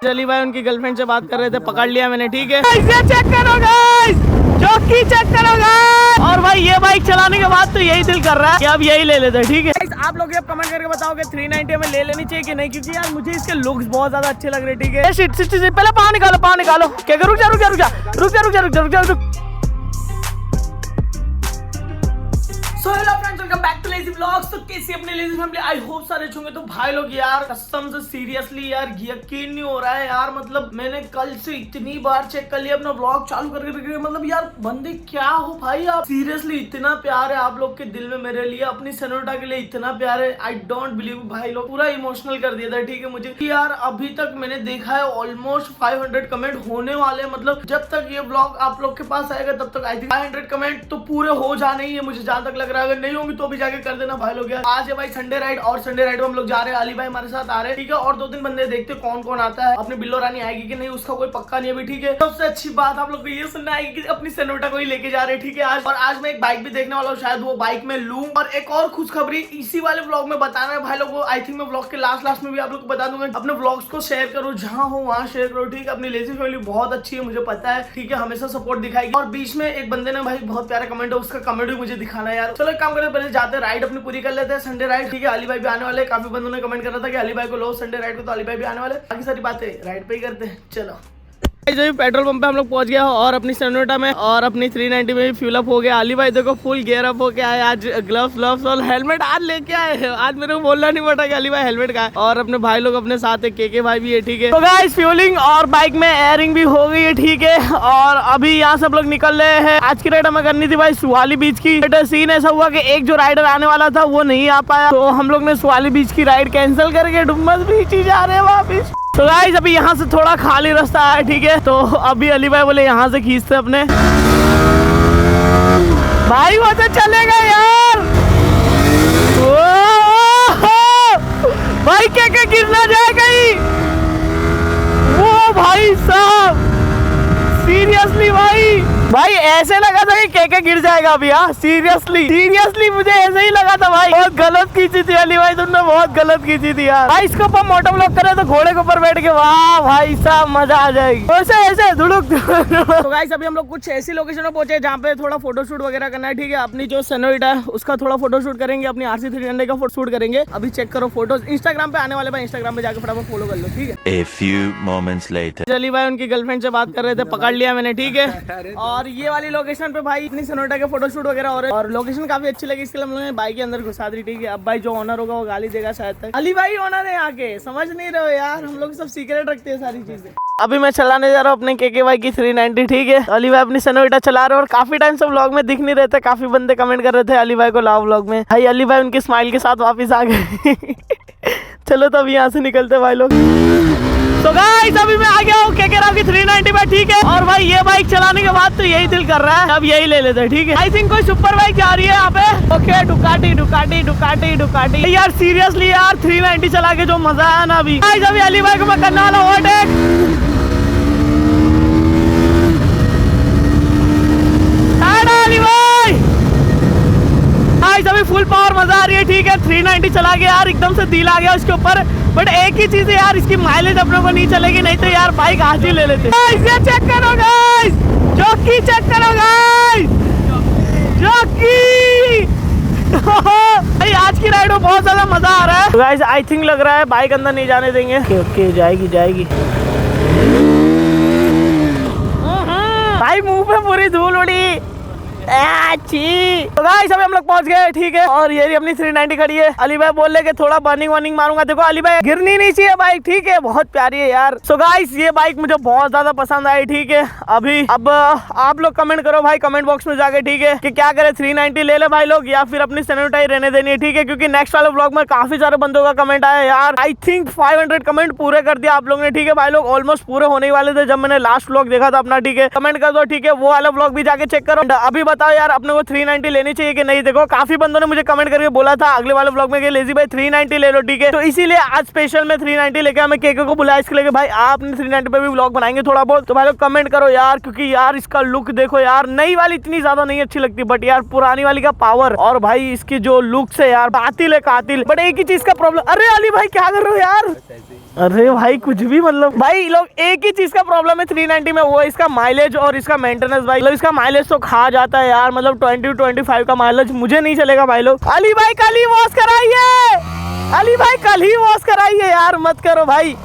अली भाई उनकी गर्लफ्रेंड से बात कर रहे थे, पकड़ लिया मैंने, ठीक है। चेक करो गाइस, चौकी चेक करो गाइस। और भाई ये बाइक चलाने के बाद तो यही दिल कर रहा है कि अब यही ले लेते, ठीक है। आप लोग ये कमेंट करके बताओगे 390 में ले लेनी चाहिए कि नहीं, क्योंकि यार मुझे इसके लुक्स बहुत ज्यादा अच्छे लग रहे, ठीक है। पहले पानी निकालो क्या, रुक जा। So hello friends, welcome back too lazy vlogs. तो कैसी अपनी लेजी फैमिली, आई होप सारे अच्छे होंगे। तो भाई लोग यार कसम से सीरियसली यार यकीन नहीं हो रहा है यार, मतलब मैंने कल से इतनी बार चेक कर लिया अपना व्लॉग चालू करके, मतलब यार बंदे क्या हो भाई आप, सीरियसली इतना प्यार है आप लोग के दिल में मेरे लिए, अपनी सनोटा के लिए इतना प्यार है। आई डोंट बिलीव भाई लोग, पूरा इमोशनल कर दिया था, ठीक है मुझे यार। अभी तक मैंने देखा है ऑलमोस्ट 500 कमेंट होने वाले, मतलब जब तक ये व्लॉग आप लोग के पास आएगा तब तक आई थिंक 500 कमेंट तो पूरे हो जाने ही है, मुझे जहां तक लग रहा है। अगर नहीं होंगे तो भी जाके कर देना भाई लोग यार। आज है भाई संडे राइड, और संडे राइड में हम लोग जा रहे हैं, अली भाई हमारे साथ आ रहे हैं, ठीक है। और 2-3 बंदे देखते कौन कौन आता है। अपनी बिल्लो रानी आएगी कि नहीं उसका कोई पक्का नहीं अभी, ठीक है। सबसे अच्छी बात आप लोग को ये सुनना आएगी कि अपनी सनोटा को ही लेके जा रहे हैं, ठीक है आज। और आज मैं एक बाइक भी देखने वाला हूँ, शायद वो बाइक में लूं। और एक और खुशखबरी इसी वाले व्लॉग में बताना है भाई लोग को। आई थिंक मैं व्लॉग के लास्ट में भी आप लोग को बता दूंगा। अपने व्लॉग्स को शेयर करो, जहां हो वहां शेयर करो, ठीक है। अपनी लेजी फैमिली बहुत अच्छी है, मुझे पता है, ठीक है, हमेशा सपोर्ट दिखाएगी। और बीच में एक बंदे ने भाई बहुत प्यारा कमेंट है, उसका कमेंट भी मुझे दिखाना यार। चलो एक काम करते, पहले जाते राइड अपनी पूरी कर लेते हैं, संडे राइड, ठीक है। अली भाई भी आने वाले, काफी बंदों ने कमेंट कर रहा था कि अली भाई को लो संडे राइड को, तो अली भाई भी आने वाले। बाकी सारी बातें राइड पे ही करते हैं, चलो। जो पेट्रोल पंप पे हम लोग पहुंच गया और अपनी सनोटा में और अपनी 390 में भी फ्यूल अप हो गया। अली भाई देखो फुल गियर अप हो के आए, आज ग्लव्स और हेलमेट आज लेके आए। आज मेरे को बोलना नहीं पड़ा कि अली भाई हेलमेट का है। और अपने भाई लोग अपने साथ है, के भाई भी है, ठीक है। तो गाइस फ्यूलिंग और बाइक में एयरिंग भी हो गई है, ठीक है। और अभी यहाँ सब लोग निकल रहे हैं। आज की राइड हमें करनी थी भाई सुवाली बीच की, बट सीन ऐसा हुआ कि एक जो राइडर आने वाला था वो नहीं आ पाया, तो हम लोग ने सुवाली बीच की राइड कैंसिल करके डुमस बीच ही जा रहे हैं वापिस। तो गाइस अभी यहाँ से थोड़ा खाली रास्ता है, ठीक है। तो अभी अली भाई बोले यहाँ से खींचते अपने भाई, वो तो चलेगा यार। भाई क्या गिर ना जाए कहीं, वो भाई साहब सीरियसली भाई ऐसे लगा था कि क्या गिर जाएगा अभी। हाँ सीरियसली मुझे ऐसे ही लगा था भाई। बहुत गलत खींची थी अली भाई, तुमने बहुत गलत खींची थी यार। भाई इसके ऊपर मोटो ब्लॉक करे तो घोड़े के ऊपर बैठ के, वाह भाई साहब मजा आ जाएगी। ऐसे धुड़ुक। तो गाइस अभी हम लोग कुछ ऐसी लोकेशन में पहुंचे जहाँ पे थोड़ा फोटोशूट वगैरह करना है, ठीक है। अपनी जो सनोटा है उसका थोड़ा फोटोशूट करेंगे, अपनी RC 300 का फोटोशूट करेंगे। अभी चेक करो फोटोज इंस्टाग्राम पे आने वाले भाई, इंस्टाग्राम पे जाकर फटाफट फॉलो कर लो, ठीक है। A few moments later. Ali भाई उनकी गर्लफ्रेंड से बात कर रहे थे, पकड़ लिया मैंने, ठीक है। और ये वाली लोकेशन पे भाई अपनी सनोटा के फोटोशूट वगैरह हो रहे हैं, और लोकेशन काफी अच्छी लगी, इसके लिए हम लोगों ने बाइक के अंदर घुसा दी, ठीक है। अब भाई जो ओनर होगा वो गाली देगा शायद तक। अली भाई ओनर है आके, समझ नहीं रहे हो यार, हम लोग सब सीक्रेट रखते हैं सारी चीजें। अभी मैं चलाने जा रहा हूँ अपने के भाई की 390, ठीक है। अली भाई अपनी सनोटा चला रहे हैं और काफी टाइम से व्लॉग में दिख नहीं रहे थे, काफी बंदे कमेंट कर रहे थे अली भाई को लाओ व्लॉग में। भाई अली भाई उनकी स्माइल के साथ वापिस आ गए। चलो तो अभी यहाँ से निकलते भाई लोग। तो गाइस अभी मैं आ गया हूँ के की 390 में, ठीक है। और भाई ये बाइक चलाने के बाद तो यही दिल कर रहा है अब यही ले लेते हैं, ठीक है। आई थिंक कोई सुपर बाइक जा रही है यहाँ पे, ओके। डुकाटी यार, सीरियसली यार 390 चला के जो मजा आया ना अभी। गाइस अभी अली भाई को मैं करने वाला ओवरटेक। अली भाई अभी फुल पावर मजा आ रही है, ठीक है। 390 चला गया यार, एकदम से दिल आ गया उसके ऊपर। बट एक ही चीज है यार, इसकी माइलेज अपने को नहीं चलेगी, नहीं तो यार बाइक आज ही ले लेते। ये चेक करो गाइस, जॉकी चेक करो गाइस, जॉकी। भाई आज की राइड में बहुत ज्यादा मजा आ रहा है गाइस। आई थिंक लग रहा है बाइक अंदर नहीं जाने देंगे। ओके जाएगी भाई, मुंह पे पूरी धूल उड़ी। तो गाइस अभी हम लोग पहुंच गए, ठीक है। और ये अपनी 390 खड़ी है। अली भाई बोल रहे कि थोड़ा बर्निंग मारूंगा। देखो अली भाई गिरनी नहीं चाहिए बाइक, ठीक है, बहुत प्यारी है यार। सो गाइस ये बाइक मुझे बहुत ज्यादा पसंद आई, ठीक है। अभी अब आप लोग कमेंट करो भाई कमेंट बॉक्स में जाके, ठीक है, कि क्या करे, 390 ले ले भाई लोग या फिर अपनी सनोटा ही रहने देनी है, ठीक है। क्योंकि नेक्स्ट वाले व्लॉग में काफी सारे बंदों का कमेंट आया यार। आई थिंक 500 कमेंट पूरे कर दिया आप लोग ने, ठीक है भाई लोग। ऑलमोस्ट पूरे होने वाले थे जब मैंने लास्ट व्लॉग देखा था अपना, ठीक है। कमेंट कर दो, ठीक है, वो वाला व्लॉग भी जाके चेक करो। अभी बताओ यार अपने को 390 लेनी चाहिए कि नहीं। देखो काफी बंदों ने मुझे कमेंट करके बोला था अगले वाले व्लॉग में कि लेजी भाई 390 ले लो, ठीक है। तो इसीलिए आज स्पेशल में 390 लेके हमें केके को बुलाया इसके लिए भाई आपने 390 पे भी व्लॉग बनाएंगे थोड़ा बहुत। तो भाई लोग कमेंट करो यार, क्योंकि यार इसका लुक देखो यार, नई वाली इतनी ज्यादा नहीं अच्छी लगती, बट यार पुरानी वाली का पावर और भाई इसकी जो लुक्स है यार कातिल है कातिल। बट एक ही चीज का प्रॉब्लम, अरे अली भाई क्या कर रहे हो यार। अरे भाई कुछ भी मतलब भाई लोग एक ही चीज का प्रॉब्लम है 390 में, वो इसका माइलेज और इसका मेंटेनेंस। भाई मतलब इसका माइलेज तो खा जाता है यार, मतलब 20-25 का माइलेज मुझे नहीं चलेगा भाई लोग। अली भाई कल ही वॉश कराइए, अली भाई कल ही वॉश कराइए यार, मत करो भाई।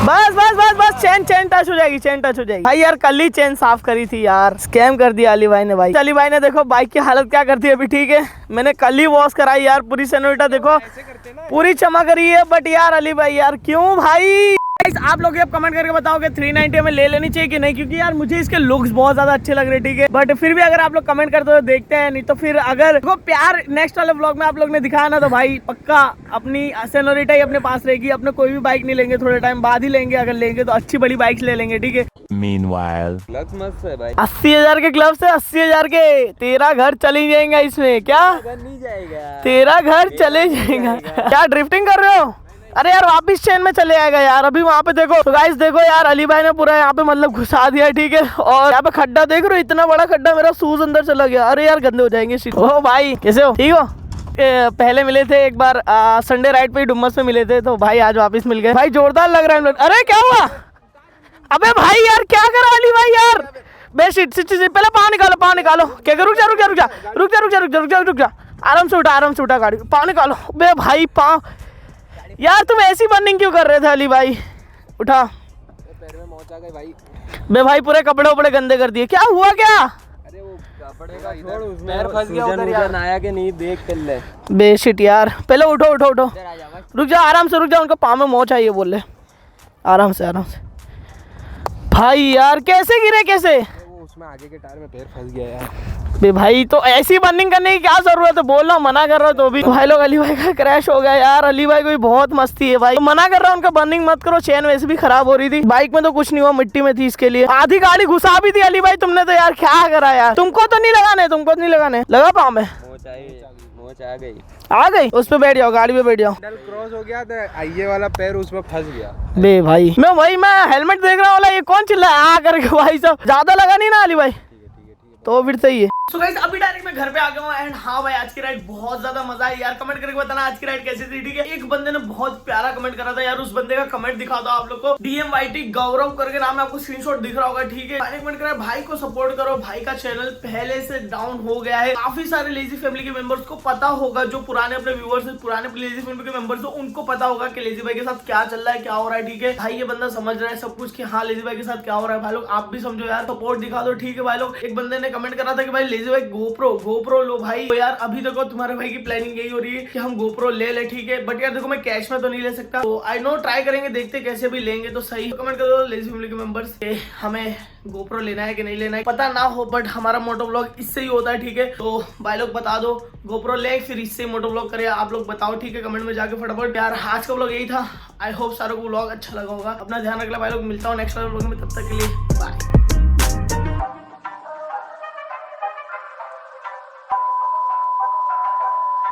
बस बस बस बस चेन टच हो जाएगी, चेन टच हो जाएगी भाई। यार कल ही चेन साफ करी थी यार, स्कैम कर दिया अली भाई ने। भाई अली भाई ने देखो बाइक की हालत क्या करती है अभी, ठीक है मैंने कल ही वॉश कराई यार, पूरी सेनोरिटा देखो पूरी चमक रही है। बट यार अली भाई यार क्यों भाई। आप लोग अब कमेंट करके बताओ कि 390 में ले लेनी चाहिए कि नहीं, क्योंकि यार मुझे इसके लुक्स बहुत ज्यादा अच्छे लग रहे हैं, ठीक है। बट फिर भी अगर आप लोग कमेंट करते हो देखते हैं, नहीं तो फिर अगर वो प्यार नेक्स्ट वाले व्लॉग में आप लोग ने दिखाया ना, तो भाई पक्का अपनी सेनोरिटा ही अपने पास रहेगी। अपने कोई भी बाइक नहीं लेंगे, थोड़े टाइम बाद ही लेंगे, अगर लेंगे तो अच्छी बड़ी बाइक ले लेंगे, ठीक है। Meanwhile, मस्त है भाई। 80,000 के क्लब से 80,000 के तेरा घर चले जाएगा इसमें, क्या नहीं जाएगा, तेरा घर चले जाएगा। क्या ड्रिफ्टिंग कर रहे हो? अरे यार वापिस चेन में चले आएगा यार। अभी वहाँ पे देखो तो गाइस देखो यार, अली भाई ने पूरा यहाँ पे मतलब घुसा दिया, ठीक है। और यहाँ पे खड्डा देख रहे हो, इतना बड़ा खड्डा, मेरा शूज अंदर चला गया। अरे यार गंदे हो जाएंगे। ओ भाई कैसे हो, ठीक हो? पहले मिले थे एक बार संडे राइड पे डुमस में मिले थे, तो भाई आज वापिस मिल गए। भाई जोरदार लग रहा है। अरे क्या हुआ? अबे भाई यार क्या करा अली भाई यार, बेसिट पहले पाँव निकालो। क्या रुक जा, आराम से उठा गाड़ी, पाँव निकालो। बे भाई पाँव, यार तुम ऐसी बर्निंग क्यों कर रहे थे अली भाई? उठा। पैर में मोच आ गई भाई। बे भाई पूरे कपड़े उपड़े गंदे कर दिए, क्या हुआ क्या? अरे वो कपड़े का छोड़, उसमें पैर फंस गया उधर यार, आया कि नहीं देख कर ले। बेसिट यार पहले उठो। रुक जा, आराम से रुक जा, उनका पाँव में मोच आई है बोल ले। आराम से भाई यार कैसे गिरे कैसे? वो उसमें आगे के टायर में पैर फंस गया यार। बे भाई तो ऐसी बर्निंग करने की क्या जरूरत है? बोल रहा हूँ मना कर रहा हूँ तो भी भाई लोग। अली भाई का क्रैश हो गया यार, अली भाई को भी बहुत मस्ती है भाई, तो मना कर रहा हूँ उनका बर्निंग मत करो। चेन वैसे भी खराब हो रही थी, बाइक में तो कुछ नहीं हुआ, मिट्टी में थी इसके लिए। आधी गाड़ी घुसा भी थी अली भाई तुमने तो यार, क्या करा यार। तुमको तो नहीं लगाने, लगा पाँव में मोच आ गई। उस पे बैठ जाओ, गाड़ी पे बैठ जाओ। क्रॉस हो गया था, ये वाला पैर उसमें फंस गया। बे भाई मैं हेलमेट देख रहा हूँ, ये कौन चिल्ला आ करके भाई सब, ज्यादा लगा नहीं ना अली भाई? तो फिर सही है। सो गाइस अभी डायरेक्ट मैं घर पे आ गया हूँ एंड हाँ भाई आज की राइड बहुत ज्यादा मजा है यार। कमेंट करके बताना आज की राइड कैसी थी, ठीक है। एक बंदे ने बहुत प्यारा कमेंट करा था यार, उस बंदे का कमेंट दिखा दो आप लोग को। DMYT गौरव करके नाम है, आपको स्क्रीनशॉट दिख रहा होगा, ठीक है। मैंने कमेंट करा भाई को सपोर्ट करो, भाई का चैनल पहले से डाउन हो गया है। काफी सारे लेजी फैमिली के मेंबर्स को पता होगा, जो पुराने अपने व्यूअर्स है, पुराने लेजी फैमिली के मेंबर्स हो, उनको पता होगा कि लेजी भाई के साथ क्या चल रहा है, क्या हो रहा है, ठीक है। भाई ये बंदा समझ रहा है सब कुछ कि हाँ लेजी भाई के साथ क्या हो रहा है। भाई लोग आप भी समझो यार, सपोर्ट दिखा दो, ठीक है भाई लोग। एक बंदे ने कमेंट करा था कि भाई लेजी भाई गोप्रो लो भाई। तो यार अभी देखो तुम्हारे भाई की प्लानिंग यही हो रही है कि हम गोप्रो ले ठीक है। बट यार देखो मैं कैश में तो नहीं ले सकता, तो आई नो ट्राई करेंगे, देखते कैसे भी लेंगे तो सही। कमेंट कर दो लेजी फैमिली के मेंबर्स, हमें गोप्रो लेना है कि नहीं लेना है, पता ना हो बट हमारा मोटो ब्लॉग इससे ही होता है, ठीक है। तो भाई लोग बता दो गोप्रो ले, फिर इससे ही मोटो ब्लॉग करे, आप लोग बताओ, ठीक है, कमेंट में जाके फटाफट। यार आज का ब्लॉग यही था, आई होप सारों को ब्लॉग अच्छा लगा होगा। अपना ध्यान रखना भाई लोग, मिलता हूँ नेक्स्ट ब्लॉग में, तब तक के लिए बाय।